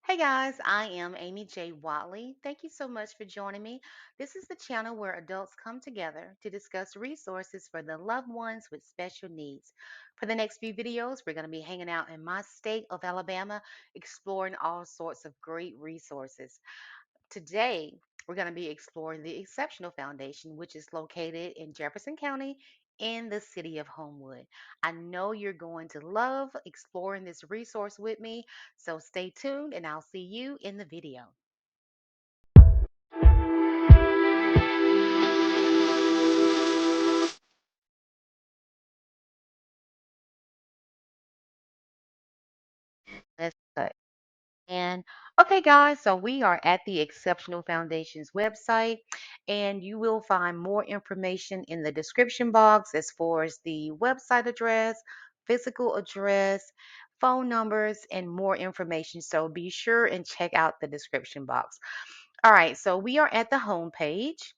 Hey guys, I am Amy J. Whatley. Thank you so much for joining me. This is the channel where adults come together to discuss resources for the loved ones with special needs. For the next few videos, we're going to be hanging out in my state of Alabama, exploring all sorts of great resources. Today, we're going to be exploring the Exceptional Foundation, which is located in Jefferson County in the city of Homewood. I know you're going to love exploring this resource with me, so stay tuned and I'll see you in the video. Let's go. And okay, guys, so we are at the Exceptional Foundation's website, and you will find more information in the description box as far as the website address, physical address, phone numbers, and more information. So be sure and check out the description box. All right, so we are at the home page.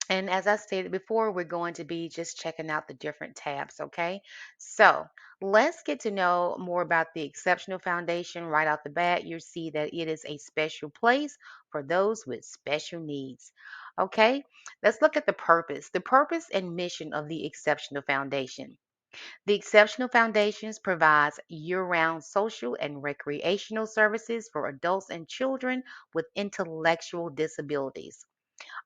And as I stated before, we're going to be just checking out the different tabs, okay? So let's get to know more about the Exceptional Foundation right out the bat. You see that it is a special place for those with special needs. Okay, let's look at the purpose. The purpose and mission of the Exceptional Foundation. The Exceptional Foundations provides year-round social and recreational services for adults and children with intellectual disabilities.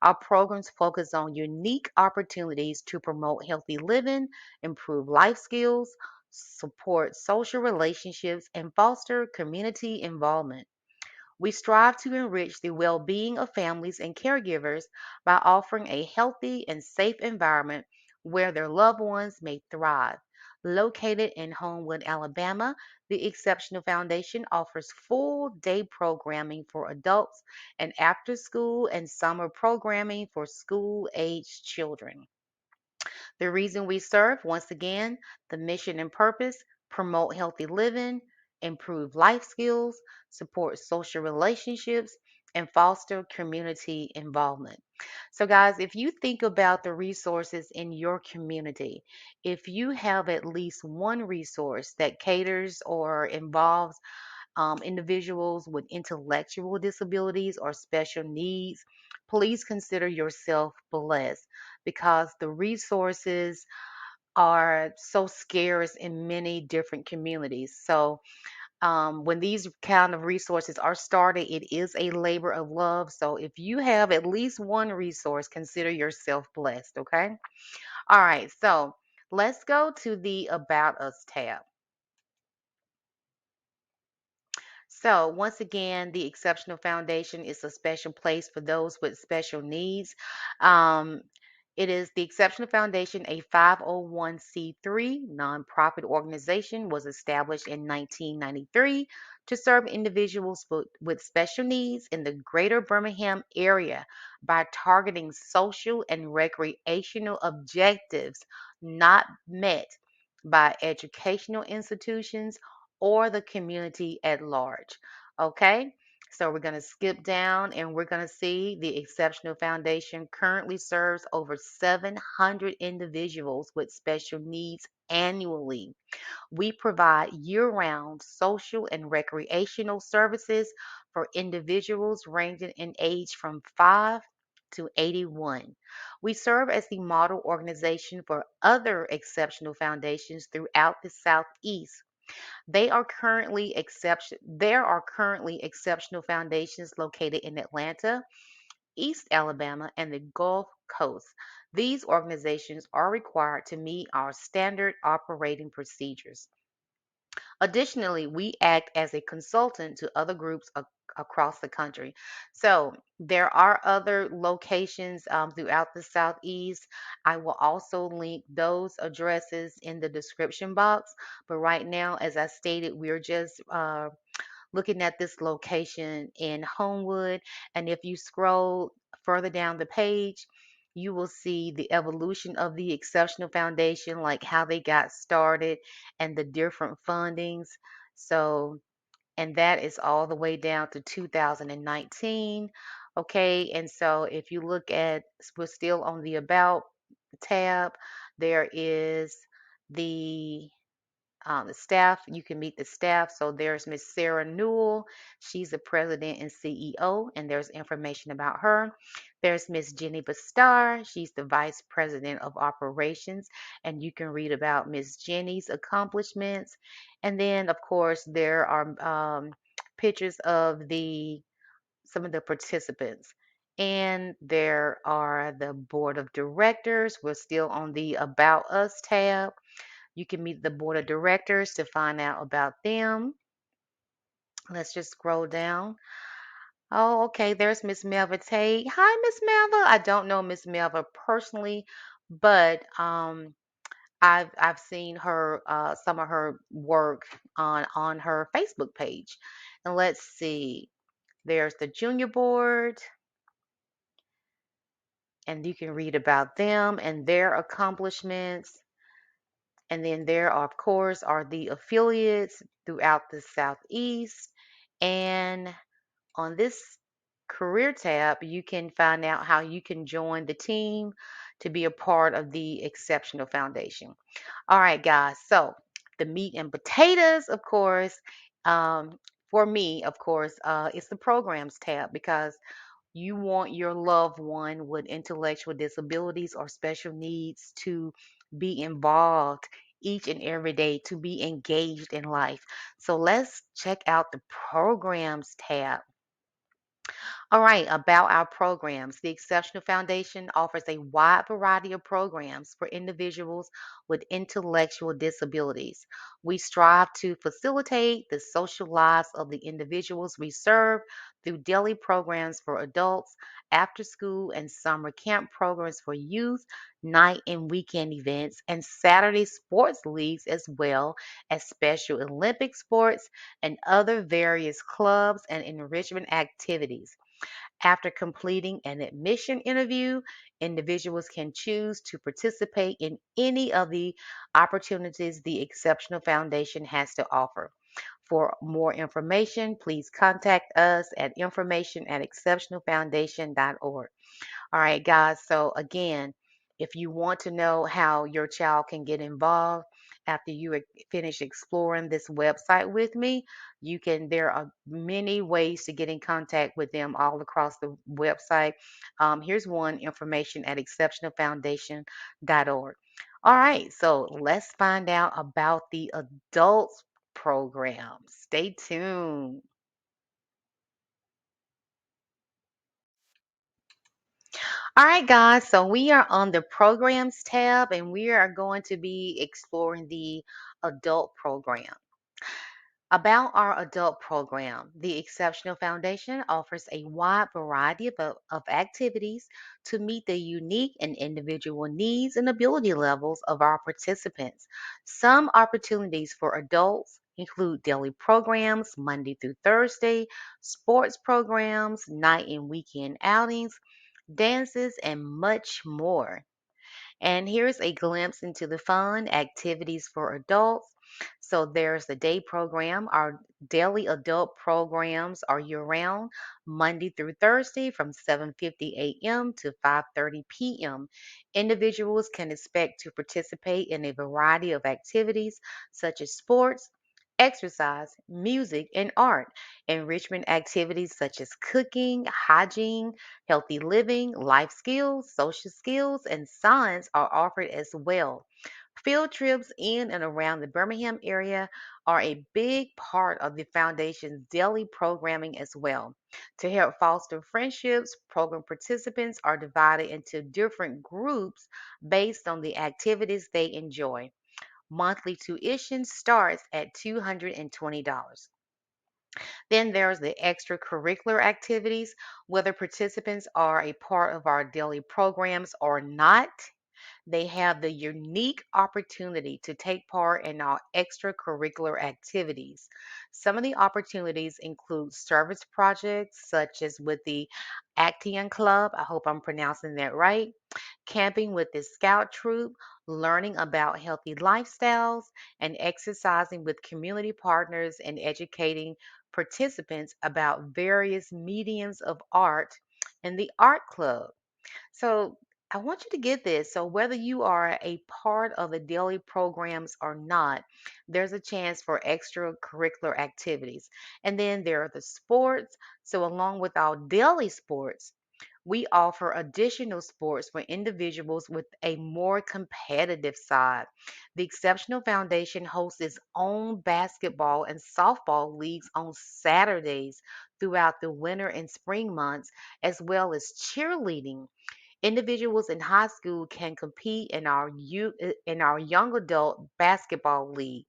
Our programs focus on unique opportunities to promote healthy living, improve life skills, support social relationships, and foster community involvement. We strive to enrich the well being of families and caregivers by offering a healthy and safe environment where their loved ones may thrive. Located in Homewood, Alabama, the Exceptional Foundation offers full day programming for adults and after school and summer programming for school aged children. The reason we serve, once again, the mission and purpose: promote healthy living, improve life skills, support social relationships, and foster community involvement. So, guys, if you think about the resources in your community, if you have at least one resource that caters or involves individuals with intellectual disabilities or special needs, please consider yourself blessed because the resources are so scarce in many different communities. So, when these kind of resources are started, it is a labor of love. So, if you have at least one resource, consider yourself blessed. Okay. All right. So, let's go to the About Us tab. So, once again, the Exceptional Foundation is a special place for those with special needs. Um, it is the Exceptional Foundation, a 501c3 nonprofit organization, was established in 1993 to serve individuals with special needs in the greater Birmingham area by targeting social and recreational objectives not met by educational institutions or the community at large. Okay, so we're going to skip down and we're going to see the Exceptional Foundation currently serves over 700 individuals with special needs annually. We provide year round social and recreational services for individuals ranging in age from 5 to 81. We serve as the model organization for other exceptional foundations throughout the Southeast. There are currently exceptional foundations located in Atlanta, East Alabama, and the Gulf Coast. These organizations are required to meet our standard operating procedures. Additionally, we act as a consultant to other groups across the country. So there are other locations throughout the Southeast. I will also link those addresses in the description box. But right now, as I stated, we're just looking at this location in Homewood. And if you scroll further down the page, you will see the evolution of the Exceptional Foundation, like how they got started and the different fundings. So, and that is all the way down to 2019. Okay, and so if you look at, we're still on the About tab, there is the the staff. You can meet the staff. So there's Miss Sarah Newell. She's the president and CEO, and there's information about her. There's Miss Jenny Bastar. She's the vice president of operations, and you can read about Miss Jenny's accomplishments. And then, of course, there are pictures of the some of the participants. And there are the board of directors. We're still on the About Us tab. You can meet the board of directors to find out about them. Let's just scroll down. Oh, okay. There's Miss Melva Tate. Hi, Miss Melva. I don't know Miss Melva personally, but I've seen her some of her work on her Facebook page. And let's see. There's the junior board, and you can read about them and their accomplishments. And then there, of course, are the affiliates throughout the Southeast. And on this career tab, you can find out how you can join the team to be a part of the Exceptional Foundation. All right, guys. So the meat and potatoes, of course, for me, of course, it's the programs tab because you want your loved one with intellectual disabilities or special needs to be involved each and every day, to be engaged in life. So let's check out the programs tab. All right, about our programs. The Exceptional Foundation offers a wide variety of programs for individuals with intellectual disabilities. We strive to facilitate the social lives of the individuals we serve through daily programs for adults, after school and summer camp programs for youth, night and weekend events, and Saturday sports leagues, as well as Special Olympic sports and other various clubs and enrichment activities. After completing an admission interview, individuals can choose to participate in any of the opportunities the Exceptional Foundation has to offer. For more information, please contact us at information@exceptionalfoundation.org. All right, guys. So again, if you want to know how your child can get involved after you finish exploring this website with me, there are many ways to get in contact with them all across the website. Here's one, information@exceptionalfoundation.org. All right, so let's find out about the adults program. Stay tuned. All right, guys, so we are on the programs tab and we are going to be exploring the adult program. About our adult program, the Exceptional Foundation offers a wide variety of activities to meet the unique and individual needs and ability levels of our participants. Some opportunities for adults include daily programs Monday through Thursday, sports programs, night and weekend outings, dances, and much more. And here's a glimpse into the fun activities for adults. So there's the day program. Our daily adult programs are year-round, Monday through Thursday from 7:50 a.m. to 5:30 p.m. Individuals can expect to participate in a variety of activities such as sports, exercise, music, and art. Enrichment activities such as cooking, hygiene, healthy living, life skills, social skills, and science are offered as well. Field trips in and around the Birmingham area are a big part of the Foundation's daily programming as well. To help foster friendships, program participants are divided into different groups based on the activities they enjoy. Monthly tuition starts at $220. Then there's the extracurricular activities, whether participants are a part of our daily programs or not. They have the unique opportunity to take part in our extracurricular activities. Some of the opportunities include service projects, such as with the Actian Club. I hope I'm pronouncing that right. Camping with the Scout Troop, learning about healthy lifestyles, and exercising with community partners and educating participants about various mediums of art in the art club. So I want you to get this. So, whether you are a part of the daily programs or not, there's a chance for extracurricular activities. And then there are the sports. So, along with our daily sports, we offer additional sports for individuals with a more competitive side. The Exceptional Foundation hosts its own basketball and softball leagues on Saturdays throughout the winter and spring months, as well as cheerleading. Individuals in high school can compete in our young adult basketball league.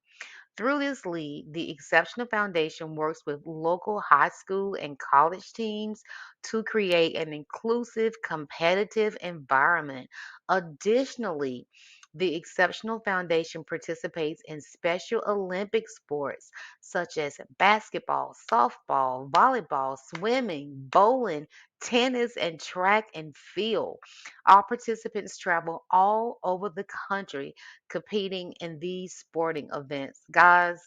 Through this league, the Exceptional Foundation works with local high school and college teams to create an inclusive, competitive environment. Additionally, the Exceptional Foundation participates in Special Olympic sports such as basketball, softball, volleyball, swimming, bowling, tennis, and track and field. Our participants travel all over the country competing in these sporting events. Guys,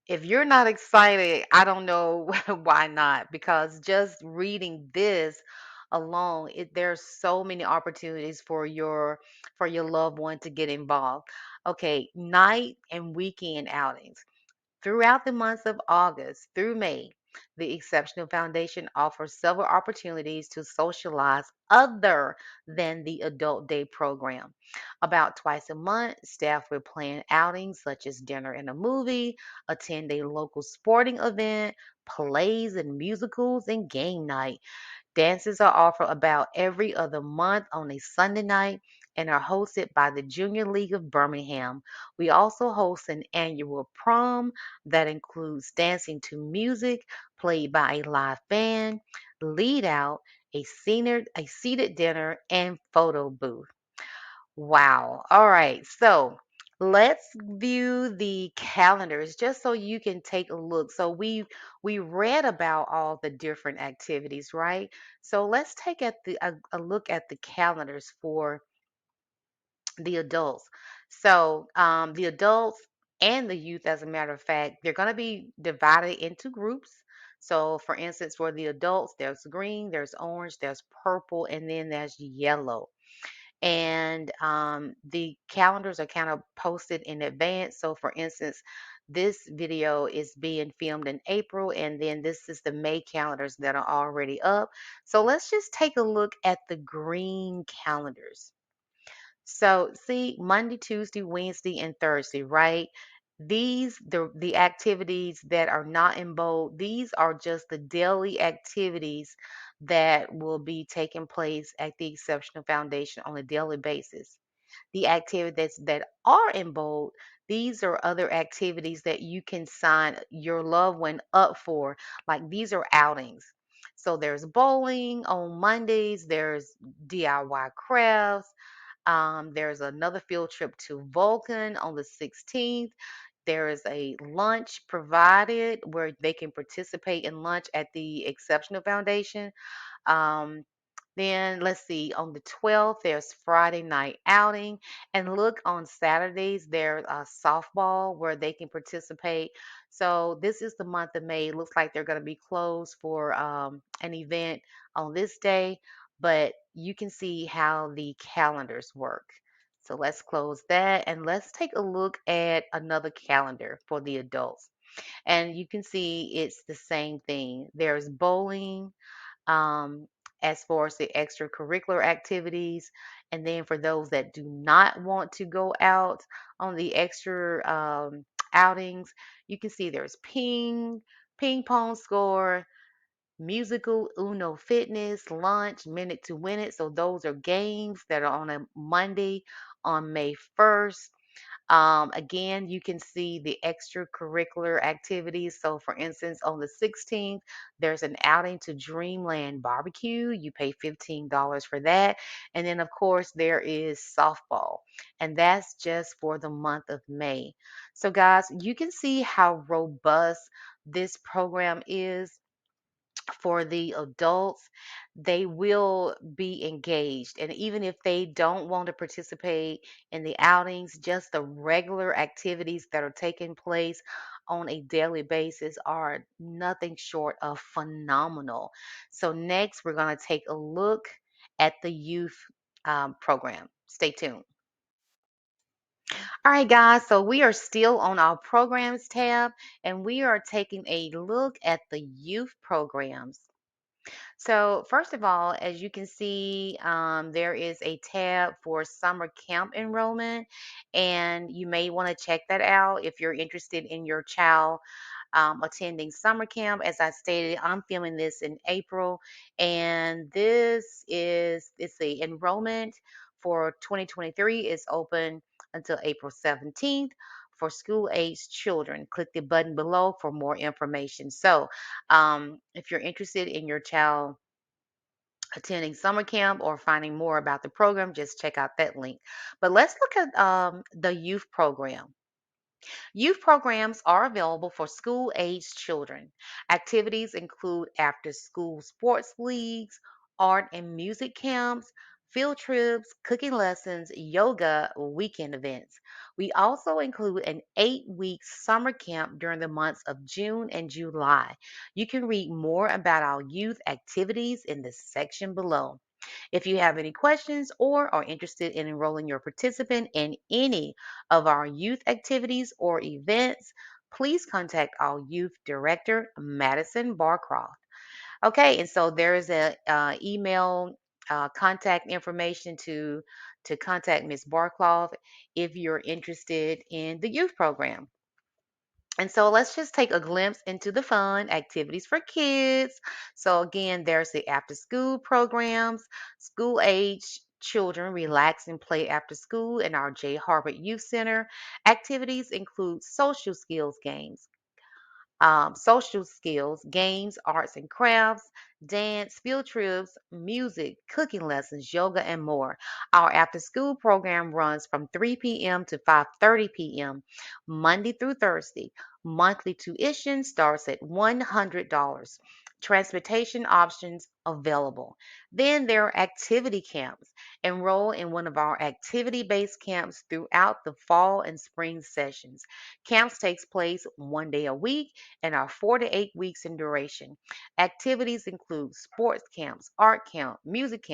if you're not excited, I don't know why not, because just reading this alone, there's so many opportunities for your loved one to get involved. Okay, night and weekend outings. Throughout the months of August through May, the Exceptional Foundation offers several opportunities to socialize other than the Adult Day program. About twice a month, staff will plan outings such as dinner and a movie, attend a local sporting event, plays and musicals, and game night. Dances are offered about every other month on a Sunday night and are hosted by the Junior League of Birmingham. We also host an annual prom that includes dancing to music played by a live band, lead out, a seated dinner, and photo booth. Wow. All right. So let's view the calendars just so you can take a look. So we read about all the different activities, right? So let's take a look at the calendars for the adults. So the adults and the youth, as a matter of fact, they're going to be divided into groups. So, for instance, for the adults, there's green, there's orange, there's purple, and then there's yellow, and the calendars are kind of posted in advance. So, for instance, this video is being filmed in April, and then this is the May calendars that are already up. So, let's just take a look at the green calendars. So, see, Monday, Tuesday, Wednesday, and Thursday, right? The activities that are not in bold, these are just the daily activities that will be taking place at the Exceptional Foundation on a daily basis. The activities that are in bold, these are other activities that you can sign your loved one up for. Like these are outings. So there's bowling on Mondays, there's DIY crafts, there's another field trip to Vulcan on the 16th. There is a lunch provided where they can participate in lunch at the Exceptional Foundation. Um, then let's see, on the 12th, there's Friday night outing. And look, on Saturdays, there's a softball where they can participate. So this is the month of May. It looks like they're going to be closed for an event on this day, but you can see how the calendars work. So let's close that and let's take a look at another calendar for the adults. And you can see it's the same thing. There's bowling, um, as far as the extracurricular activities. And then for those that do not want to go out on the extra outings, you can see there's ping pong score, musical Uno fitness, lunch, minute to win it. So those are games that are on a Monday on May 1st. Again, you can see the extracurricular activities. So, for instance, on the 16th, there's an outing to Dreamland Barbecue. You pay $15 for that. And then, of course, there is softball, and that's just for the month of May. So, guys, you can see how robust this program is for the adults. They will be engaged. And even if they don't want to participate in the outings, just the regular activities that are taking place on a daily basis are nothing short of phenomenal. So, next, we're going to take a look at the youth program. Stay tuned. All right, guys, so we are still on our programs tab and we are taking a look at the youth programs. So, first of all, as you can see, there is a tab for summer camp enrollment, and you may want to check that out if you're interested in your child attending summer camp. As I stated, I'm filming this in April, and this is it's the enrollment for 2023 is open until April 17th for school age children. Click the button below for more information. So, if you're interested in your child attending summer camp or finding more about the program, just check out that link. But let's look at the youth program. Youth programs are available for school aged children. Activities include after school sports leagues, art and music camps, field trips, cooking lessons, yoga, weekend events. We also include an 8-week summer camp during the months of June and July. You can read more about our youth activities in the section below. If you have any questions or are interested in enrolling your participant in any of our youth activities or events, please contact our youth director, Madison Barcroft. Okay, and so there is a email contact information to contact Ms. Barclough if you're interested in the youth program. And so let's just take a glimpse into the fun activities for kids. So again, there's the after school programs, school age children relax and play after school in our J. Harvard Youth Center. Activities include social skills games, social skills, games, arts and crafts, dance, field trips, music, cooking lessons, yoga, and more. Our after school program runs from 3 p.m. to 5:30 p.m. Monday through Thursday. Monthly tuition starts at $100. Transportation options available. Then there are activity camps. Enroll in one of our activity-based camps throughout the fall and spring sessions. Camps takes place one day a week and are 4 to 8 weeks in duration. Activities include sports camps, art camp, music,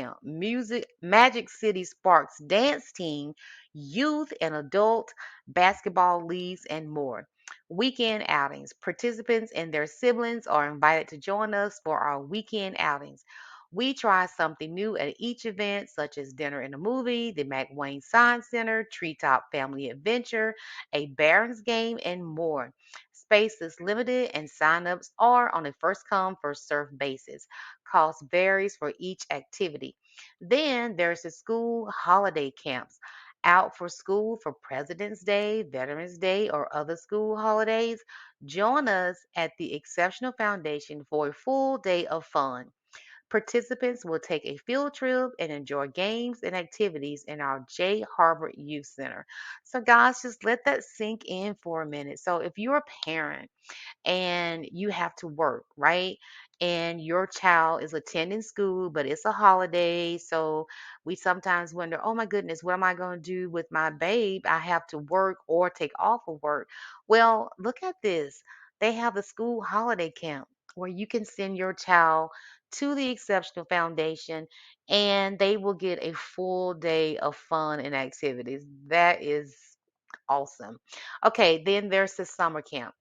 Magic City Sparks dance team, youth and adult basketball leagues, and more. Weekend outings. Participants and their siblings are invited to join us for our weekend outings. We try something new at each event, such as dinner and a movie, the McWayne Science Center, Treetop Family Adventure, a Barons game, and more. Space is limited and signups are on a first come, first served basis. Cost varies for each activity. Then there's the school holiday camps. Out for school for President's Day, Veterans Day, or other school holidays. Join us at the Exceptional Foundation for a full day of fun. Participants will take a field trip and enjoy games and activities in our J. Harvard Youth Center. So, guys, just let that sink in for a minute. So, if you're a parent and you have to work, right? And your child is attending school, but it's a holiday. So we sometimes wonder, oh my goodness, what am I going to do with my babe? I have to work or take off of work. Well, look at this. They have the school holiday camp where you can send your child to the Exceptional Foundation and they will get a full day of fun and activities. That is awesome. Okay, then there's the summer camp.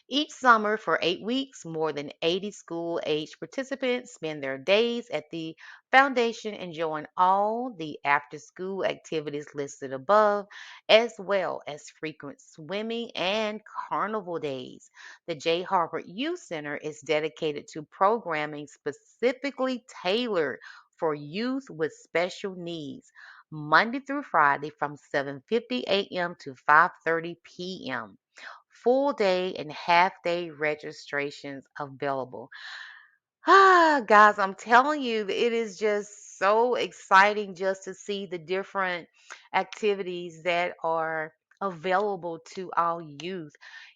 Each summer, for 8 weeks, more than 80 school age participants spend their days at the foundation enjoying all the after school activities listed above, as well as frequent swimming and carnival days. The J. Harvard Youth Center is dedicated to programming specifically tailored for youth with special needs. Monday through Friday from 7:50 a.m. to 5:30 p.m. Full day and half day registrations available. Ah, guys, I'm telling you, it is just so exciting just to see the different activities that are available to our youth.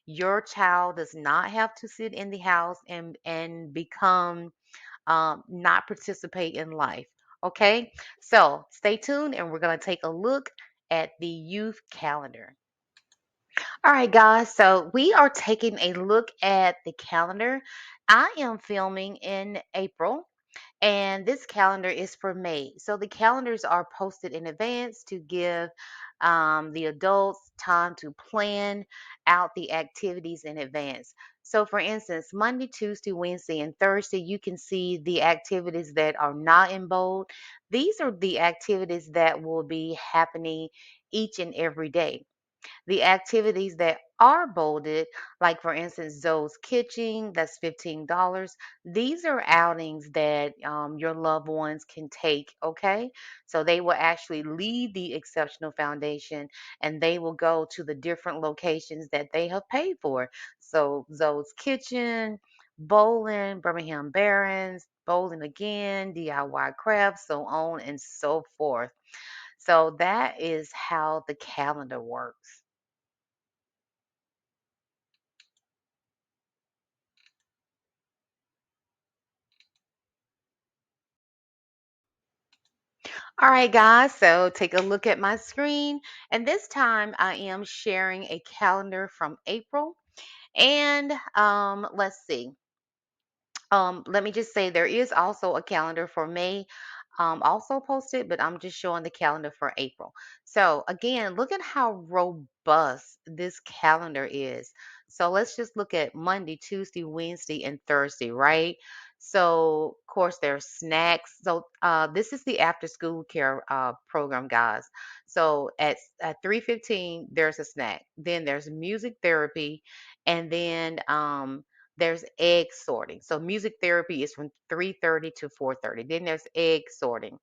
Your child does not have to sit in the house and become not participate in life. Okay, so stay tuned, and we're gonna take a look at the youth calendar. All right, guys. So we are taking a look at the calendar. I am filming in April, And this calendar is for May. So the calendars are posted in advance to give the adults time to plan out the activities in advance. So, for instance, Monday, Tuesday, Wednesday, and Thursday, you can see the activities that are not in bold. These are the activities that will be happening each and every day. The activities that are bolded, like for instance, Zoe's Kitchen, that's $15. These are outings that your loved ones can take, okay? So they will actually leave the Exceptional Foundation and they will go to the different locations that they have paid for. So Zoe's Kitchen, bowling, Birmingham Barons, bowling again, DIY crafts, so on and so forth. So that is how the calendar works. All right, guys, so take a look at my screen. And this time I am sharing a calendar from April. And let's see. Let me just say there is also a calendar for May, also posted, but I'm just showing the calendar for April. So again, look at how robust this calendar is. So let's just look at Monday, Tuesday, Wednesday, and Thursday, right? So of course there's snacks. So this is the after school care program, guys. So at 3:15 there's a snack. Then there's music therapy, and then there's egg sorting. So music therapy is from 3:30 to 4:30. Then there's egg sorting.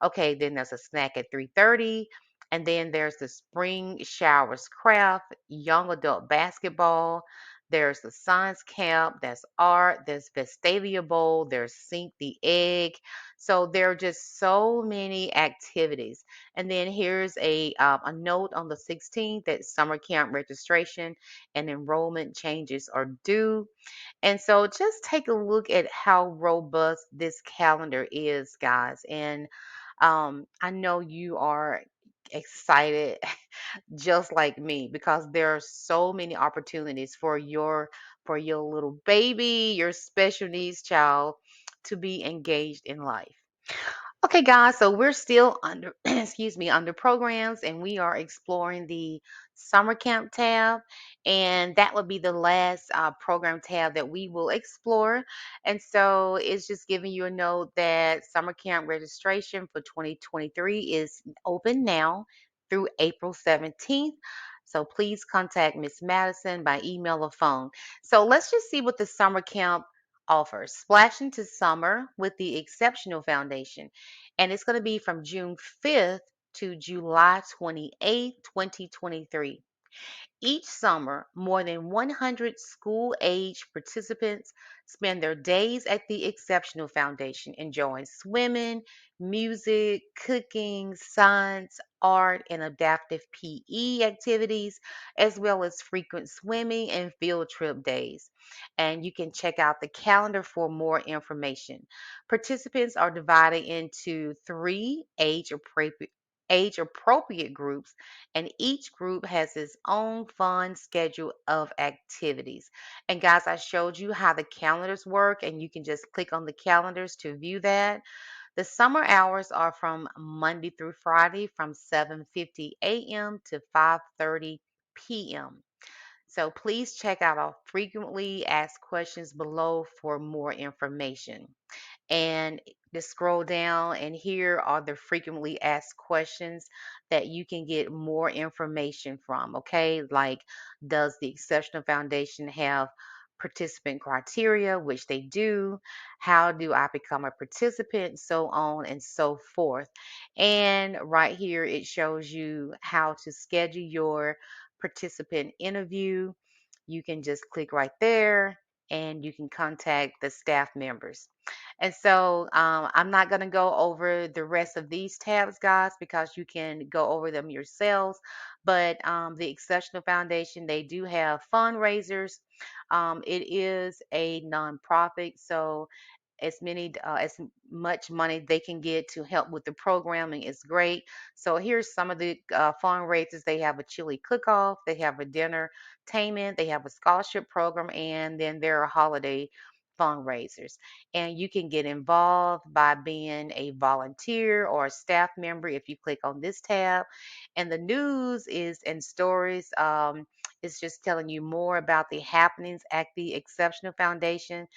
Okay, then there's a snack at 3:30, and then there's the spring showers craft, young adult basketball. There's the science camp, there's art, there's Vestavia Bowl, there's Sink the Egg. So there are just so many activities. And then here's a note on the 16th that summer camp registration and enrollment changes are due. And so just take a look at how robust this calendar is, guys. And I know you are excited just like me because there are so many opportunities for your little baby, your special needs child to be engaged in life. Okay, guys, so we're still under, excuse me, under programs, and we are exploring the summer camp tab, and that will be the last program tab that we will explore. And so it's just giving you a note that summer camp registration for 2023 is open now through April 17th. So please contact Miss Madison by email or phone. So let's just see what the summer camp offers. Splash into summer with the Exceptional Foundation, and it's going to be from June 5th to July 28th, 2023. Each summer, more than 100 school age participants spend their days at the Exceptional Foundation enjoying swimming, music, cooking, science, art, and adaptive PE activities, as well as frequent swimming and field trip days. And you can check out the calendar for more information. Participants are divided into three age appropriate groups, and each group has its own fun schedule of activities. And guys, I showed you how the calendars work, and you can just click on the calendars to view that. The summer hours are from Monday through Friday from 7:50 a.m. to 5:30 p.m. So please check out our frequently asked questions below for more information. And just scroll down, and here are the frequently asked questions that you can get more information from. Okay, like, does the Exceptional Foundation have participant criteria, which they do? How do I become a participant? So on and so forth. And right here it shows you how to schedule your participant interview. You can just click right there and you can contact the staff members. And so I'm not going to go over the rest of these tabs, guys, because you can go over them yourselves. But the Exceptional Foundation, they do have fundraisers. It is a nonprofit, so as much money they can get to help with the programming is great. So here's some of the fundraisers. They have a chili cook-off, they have a dinner entertainment, they have a scholarship program, and then there are holiday fundraisers. And you can get involved by being a volunteer or a staff member if you click on this tab. And the news is and stories. It's just telling you more about the happenings at the Exceptional Foundation,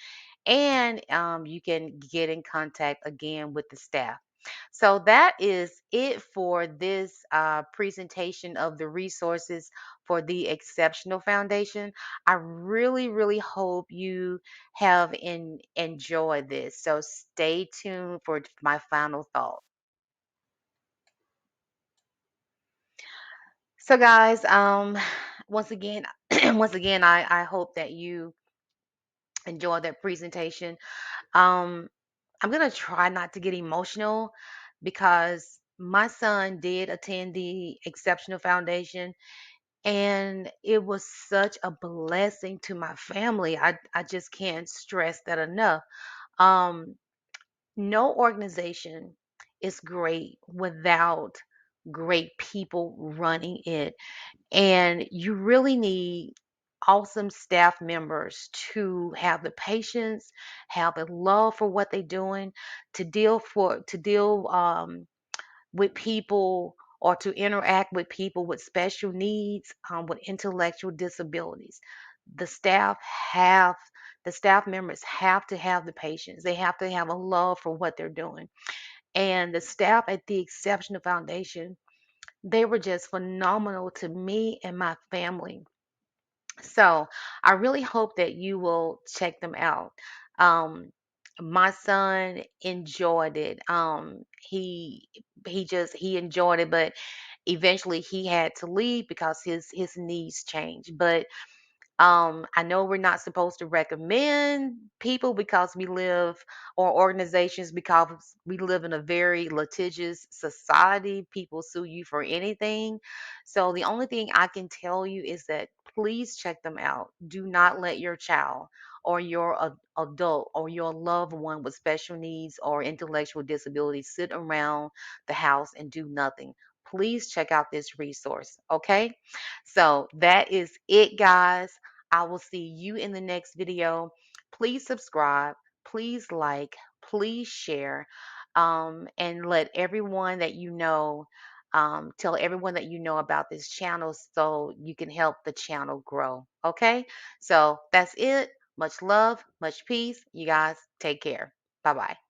and you can get in contact again with the staff. So that is it for this presentation of the resources for the Exceptional Foundation. I really, really hope you have enjoyed this. So stay tuned for my final thought. So guys, once again, once again, I hope that you enjoyed that presentation. Um, I'm gonna try not to get emotional because my son did attend the Exceptional Foundation, and it was such a blessing to my family. I just can't stress that enough. Um, no organization is great without great people running it. And you really need awesome staff members to have the patience, have the love for what they're doing, to deal with people or to interact with people with special needs, with intellectual disabilities. The staff have the staff members have to have the patience. They have to have a love for what they're doing. And the staff at the Exceptional Foundation, they were just phenomenal to me and my family. So I really hope that you will check them out. Um, my son enjoyed it. He enjoyed it, but eventually he had to leave because his needs changed. But I know we're not supposed to recommend people because we live, or organizations, because we live in a very litigious society. People sue you for anything. So the only thing I can tell you is that please check them out. Do not let your child or your adult or your loved one with special needs or intellectual disabilities sit around the house and do nothing. Please check out this resource. Okay. So that is it, guys. I will see you in the next video. Please subscribe, please like, please share, and let everyone that you know, tell everyone that you know about this channel so you can help the channel grow. Okay? So that's it. Much love, much peace. You guys take care. Bye bye.